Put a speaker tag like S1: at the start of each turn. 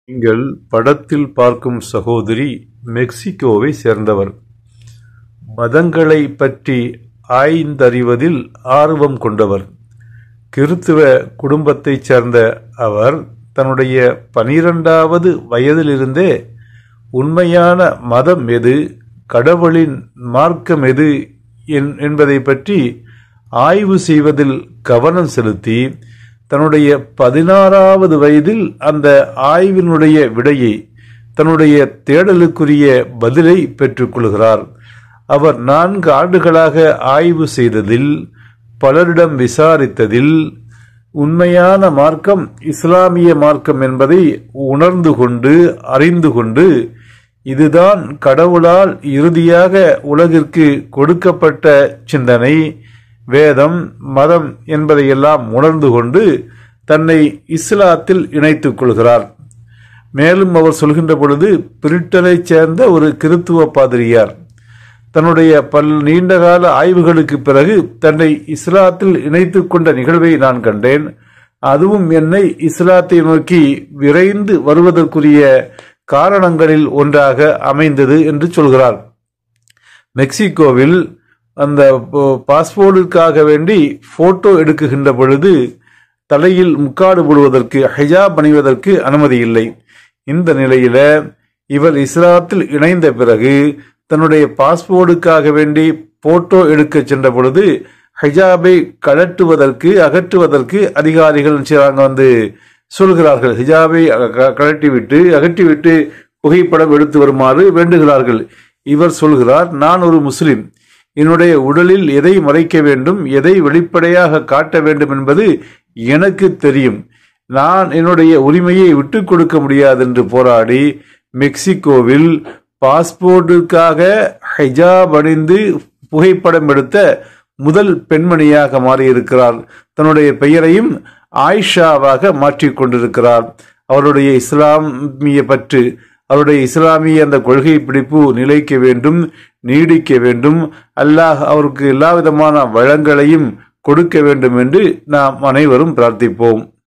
S1: நீங்கள் படத்தில் பார்க்கும் சகோதரி மெக்சிகோவை சேர்ந்தவர். மதங்களைப் பற்றி ஆய்ந்தறிவதில் ஆர்வம் கொண்டவர். கிறித்துவ குடும்பத்தைச் சேர்ந்த அவர் தன்னுடைய 12வது வயதிலிருந்தே உண்மையான மதம் எது, கடவுளின் மார்க்கம் எது என்பதை பற்றி ஆய்வு செய்வதில் கவனம் செலுத்தி தன்னுடைய 16வது வயதில் அந்த ஆய்வினுடைய விடையை, தன்னுடைய தேடலுக்குரிய பதிலை பெற்றுக்கொள்கிறார். அவர் 4 ஆண்டுகளாக ஆய்வு செய்ததில், பலரிடம் விசாரித்ததில் உண்மையான மார்க்கம் இஸ்லாமிய மார்க்கம் என்பதை உணர்ந்து கொண்டு, அறிந்து கொண்டு, இதுதான் கடவுளால் இறுதியாக உலகிற்கு கொடுக்கப்பட்ட சிந்தனை, வேதம், மதம் என்பதையெல்லாம் உணர்ந்து கொண்டு தன்னை இஸ்லாத்தில் இணைத்துக் கொள்கிறார். மேலும் அவர் சொல்கின்ற பொழுது, பிரிட்டனைச் சேர்ந்த ஒரு கிறித்துவ பாதிரியார் தன்னுடைய நீண்டகால ஆய்வுகளுக்கு பிறகு தன்னை இஸ்லாத்தில் இணைத்துக் கொண்ட நிகழ்வை நான் கண்டேன். அதுவும் என்னை இஸ்லாத்தை நோக்கி விரைந்து வருவதற்குரிய காரணங்களில் ஒன்றாக அமைந்தது என்று சொல்கிறார். மெக்சிகோவில் அந்த பாஸ்போர்ட்டுக்காக வேண்டி போட்டோ எடுக்குகின்ற பொழுது தலையில் முக்காடு போடுவதற்கு, ஹிஜாப் அணிவதற்கு அனுமதி இல்லை. இந்த நிலையில இவர் இஸ்லாத்தில் இணைந்த பிறகு தன்னுடைய பாஸ்போர்ட்டுக்காக வேண்டி போட்டோ எடுக்க சென்ற பொழுது ஹிஜாபை கழட்டுவதற்கு, அகற்றுவதற்கு அதிகாரிகள் வந்து சொல்கிறார்கள். ஹிஜாபை அகற்றிவிட்டு புகைப்படம் எடுத்து வருமாறு வேண்டுகிறார்கள். இவர் சொல்கிறார், நான் ஒரு முஸ்லிம், என்னுடைய உடலில் எதை மறைக்க வேண்டும், எதை வெளிப்படையாக காட்ட வேண்டும் என்பது எனக்கு தெரியும். நான் என்னுடைய உரிமையை விட்டுக் கொடுக்க முடியாது என்று போராடி மெக்சிகோவில் பாஸ்போர்ட்டுக்காக ஹிஜாப் அணிந்து புகைப்படம் எடுத்த முதல் பெண்மணியாக மாறியிருக்கிறார். தன்னுடைய பெயரையும் ஆயிஷாவாக மாற்றிக் கொண்டிருக்கிறார். அவருடைய இஸ்லாமிய பற்று, அவருடைய இஸ்லாமிய அந்த கொள்கை பிடிப்பு நிலைக்க வேண்டும், நீடிக்க வேண்டும். அல்லாஹ் அவருக்கு எல்லா விதமான வளங்களையும் கொடுக்க வேண்டும் என்று நாம் அனைவரும் பிரார்த்திப்போம்.